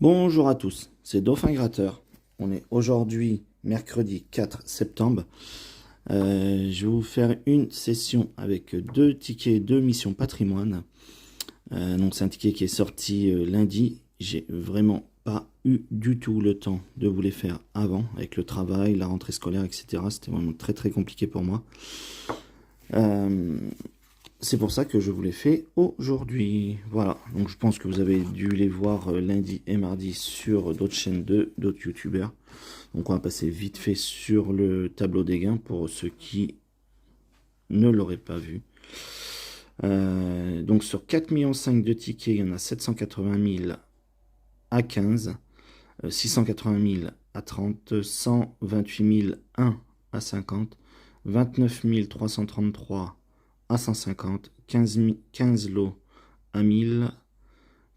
Bonjour à tous, c'est Dauphin Gratteur. On est aujourd'hui mercredi 4 septembre. Je vais vous faire une session avec deux tickets de mission patrimoine. Donc c'est un ticket qui est sorti lundi. J'ai vraiment pas eu du tout le temps de vous les faire avant, avec le travail, la rentrée scolaire, etc. C'était vraiment très compliqué pour moi. C'est pour ça que je vous les fais aujourd'hui. Voilà, donc je pense que vous avez dû les voir lundi et mardi sur d'autres chaînes d'autres youtubeurs. Donc on va passer vite fait sur le tableau des gains pour ceux qui ne l'auraient pas vu. Donc sur 4,5 millions de tickets, il y en a 780 000 à 15, 680 000 à 30, 128 001 à 50, 29 333 à 150, 15 lots à 1000,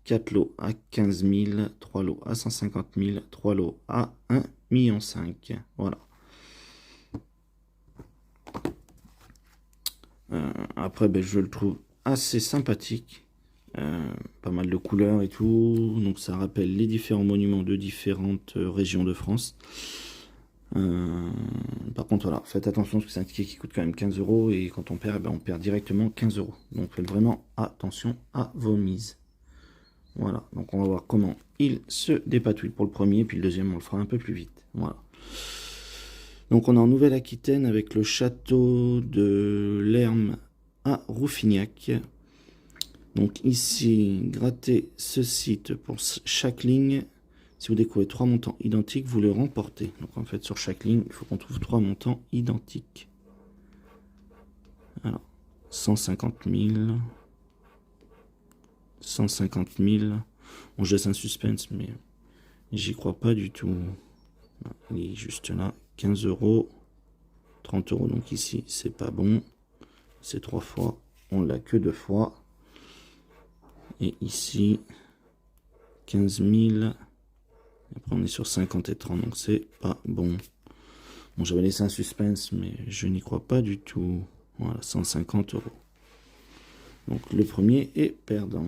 4 lots à 15 000, 3 lots à 150 000, 3 lots à 1,5 million. Voilà. Après, je le trouve assez sympathique. Pas mal de couleurs et tout. Donc ça rappelle les différents monuments de différentes régions de France. Par contre, voilà, faites attention parce que c'est un ticket qui coûte quand même 15 € et quand on perd, on perd directement 15 €. Donc faites vraiment attention à vos mises. Voilà, donc on va voir comment il se dépatouille pour le premier, puis le deuxième on le fera un peu plus vite. Voilà. Donc on est en Nouvelle-Aquitaine avec le château de Lerme à Rouffignac. Donc ici, grattez ce site pour chaque ligne. Si vous découvrez 3 montants identiques, vous le remportez. Donc en fait, sur chaque ligne, il faut qu'on trouve 3 montants identiques. Alors, 150 000. 150 000. Bon, je laisse un suspense, mais j'y crois pas du tout. Il est juste là. 15 €. 30 €. Donc ici, c'est pas bon. C'est 3 fois. On l'a que 2 fois. Et ici, 15 000. Après, on est sur 50 et 30, donc c'est pas bon. Bon, j'avais laissé un suspense, mais je n'y crois pas du tout. Voilà, 150 €. Donc, le premier est perdant.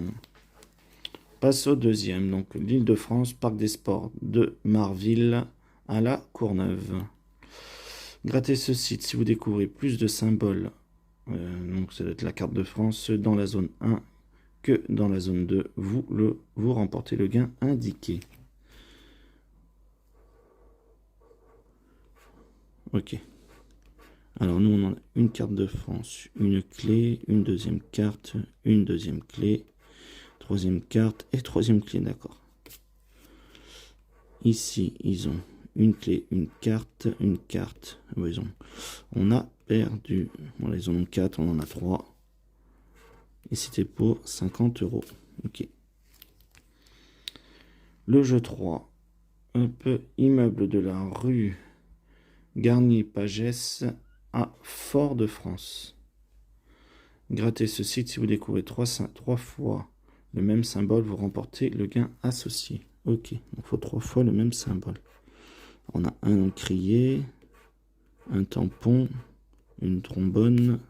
Passe au deuxième. Donc, l'Île-de-France, Parc des Sports de Marville à la Courneuve. Grattez ce site si vous découvrez plus de symboles. Donc, ça doit être la carte de France dans la zone 1 que dans la zone 2. Vous remportez le gain indiqué. Ok. Alors nous on a une carte de France, une clé, une deuxième carte, une deuxième clé, troisième carte et troisième clé, d'accord. Ici ils ont une clé, une carte, une carte. Ah bah, on a perdu. Bon, là, ils en ont 4, on en a 3. Et c'était pour 50 €. Ok. Le jeu 3. Immeuble de la rue Garnier-Pagès à Fort-de-France. Grattez ce site si vous découvrez 3 fois le même symbole, vous remportez le gain associé. Ok, il faut 3 fois le même symbole. On a un encrier, un tampon, une trombone,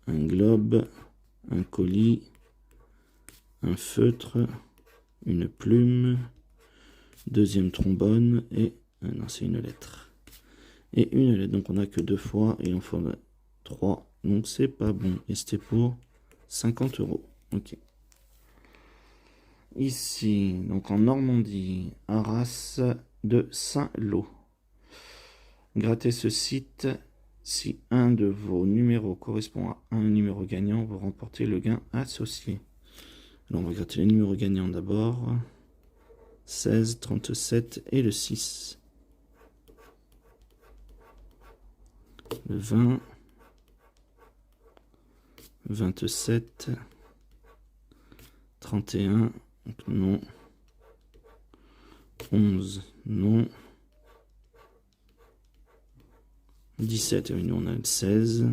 un globe, un colis, un feutre, une plume, deuxième trombone et... non, c'est une lettre. Et une lettre, donc on n'a que 2 fois et il en faudrait 3. Donc c'est pas bon. Et c'était pour 50 €. Ok. Ici, donc en Normandie, Arras de Saint-Lô. Grattez ce site. Si un de vos numéros correspond à un numéro gagnant, vous remportez le gain associé. Alors on va gratter les numéros gagnants d'abord. 16, 37 et le 6. Le 20. 27. 31. Donc non. 11. Non. 17. Oui, nous on a le 16.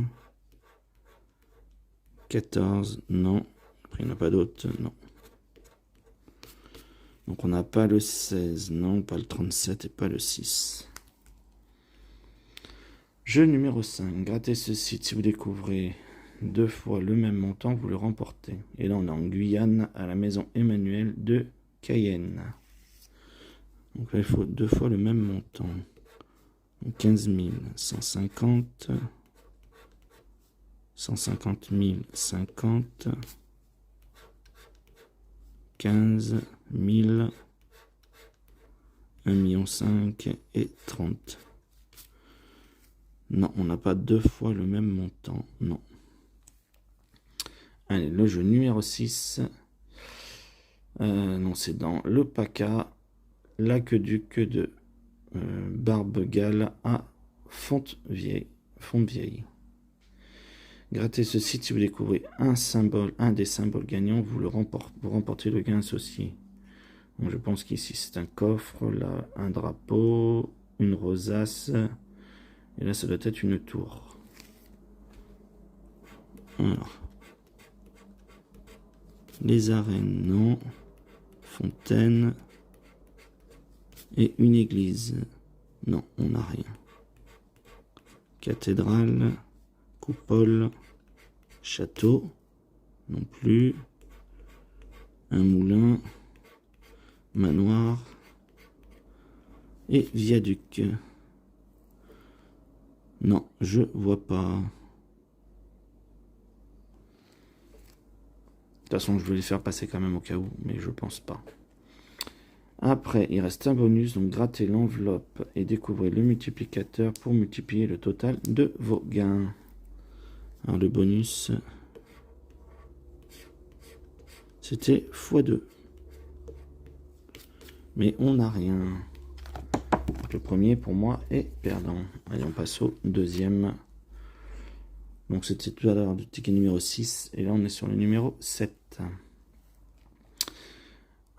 14. Non. Après il n'y en a pas d'autres. Non. Donc on n'a pas le 16. Non. Pas le 37 et pas le 6. Jeu numéro 5. Grattez ce site si vous découvrez 2 fois le même montant, vous le remportez. Et là, on est en Guyane, à la maison Emmanuel de Cayenne. Donc là, il faut 2 fois le même montant. 15 150, 150 50, 15 000, 1,5 million et 30. Non, on n'a pas 2 fois le même montant. Non. Allez, le jeu numéro 6. Non, c'est dans le PACA. L'aqueduc de Barbe-Gale à Fontvieille. Grattez ce site si vous découvrez un symbole, un des symboles gagnants, vous remportez le gain associé. Bon, je pense qu'ici c'est un coffre, là un drapeau, une rosace, et là ça doit être une tour. Alors, les arènes, non. Fontaine. Et une église. Non, on n'a rien. Cathédrale. Coupole. Château. Non plus. Un moulin. Manoir. Et viaduc. Non, je vois pas. De toute façon, je vais les faire passer quand même au cas où, mais je pense pas. Après, il reste un bonus, donc grattez l'enveloppe et découvrez le multiplicateur pour multiplier le total de vos gains. Alors le bonus, c'était x2. Mais on n'a rien. Donc le premier, pour moi, est perdant. Allez, on passe au deuxième. Donc c'était tout à l'heure du ticket numéro 6, et là on est sur le numéro 7.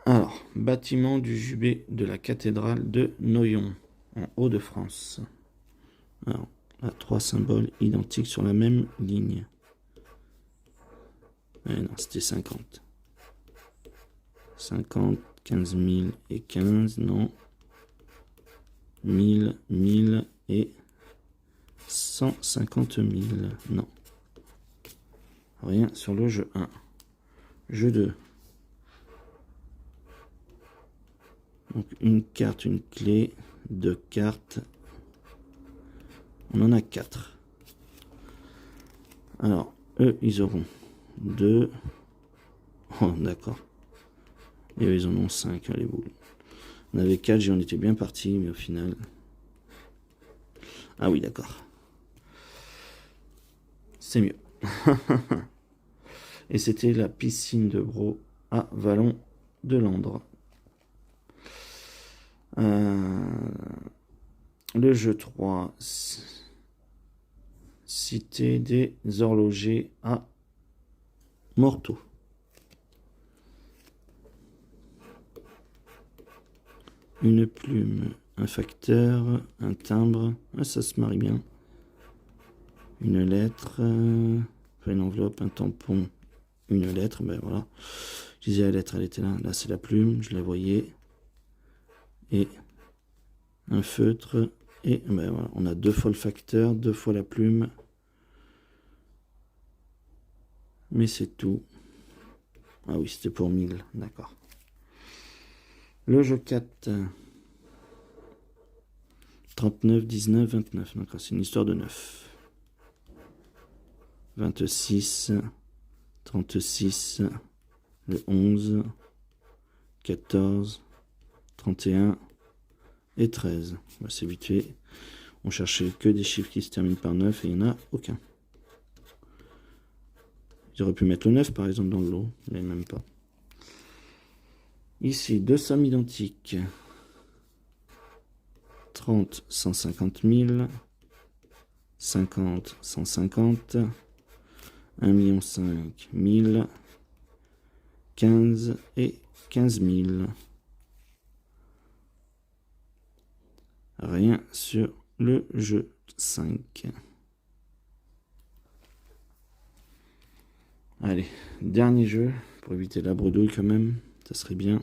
Alors, bâtiment du jubé de la cathédrale de Noyon, en Hauts-de-France. Alors, là, 3 symboles identiques sur la même ligne. Non, c'était 50. 50, 15 000 et 15, non. 1000, 1000 et 150 000, non. Rien sur le jeu 1. Jeu 2. Donc une carte, une clé, 2 cartes. On en a 4. Alors, eux, ils auront 2. Oh, d'accord. Et eux, ils en ont 5, les boules. On avait 4, j'en étais bien parti, mais au final... Ah oui, d'accord. C'est mieux. Et c'était la piscine de Bro à Vallon de Landres. Le jeu 3. Cité des horlogers à Morteau. Une plume, un facteur, un timbre. Ah, ça se marie bien. Une lettre, une enveloppe, un tampon, une lettre. Ben voilà. Je disais la lettre, elle était là. Là, c'est la plume, je la voyais. Et un feutre. Et ben voilà, on a 2 fois le facteur, 2 fois la plume. Mais c'est tout. Ah oui, c'était pour 1000, d'accord. Le jeu 4. 39, 19, 29. D'accord, c'est une histoire de 9. 26, 36, le 11, 14, 31 et 13. Bah, c'est vite fait. On cherchait que des chiffres qui se terminent par 9 et il n'y en a aucun. J'aurais pu mettre le 9 par exemple dans le lot, mais même pas. Ici, 2 sommes identiques. 30, 150 000. 50, 150. 1,5 million 1000. 15 et 15 000. Rien sur le jeu 5. Allez, dernier jeu, pour éviter la bredouille quand même, ça serait bien.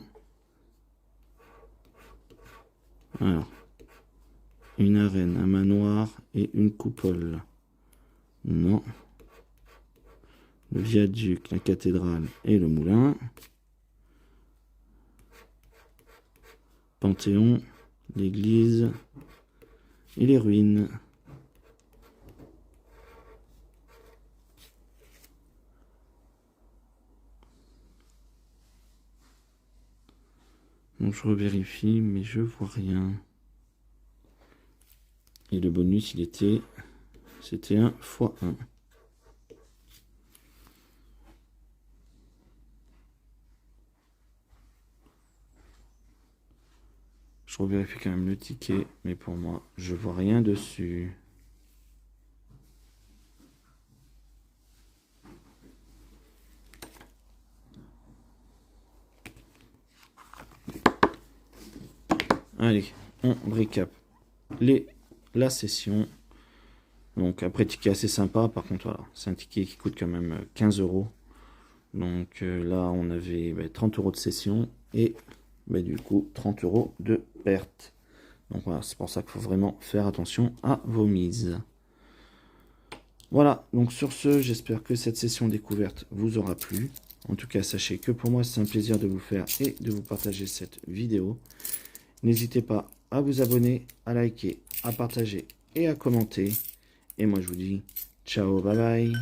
Alors, une arène, un manoir et une coupole. Non. le viaduc, la cathédrale et le moulin. Panthéon, l'église et les ruines. Donc je revérifie, mais je vois rien. Et le bonus, c'était un x1. Je revérifie quand même le ticket, mais pour moi, je vois rien dessus. Allez, on récap la session. Donc après, ticket assez sympa. Par contre, voilà, c'est un ticket qui coûte quand même 15 euros. Donc là, on avait 30 euros de session et du coup 30 euros de perte. Donc voilà, c'est pour ça qu'il faut vraiment faire attention à vos mises. Voilà, donc sur ce, j'espère que cette session découverte vous aura plu. En tout cas, sachez que pour moi, c'est un plaisir de vous faire et de vous partager cette vidéo. N'hésitez pas à vous abonner, à liker, à partager et à commenter. Et moi, je vous dis ciao, bye bye.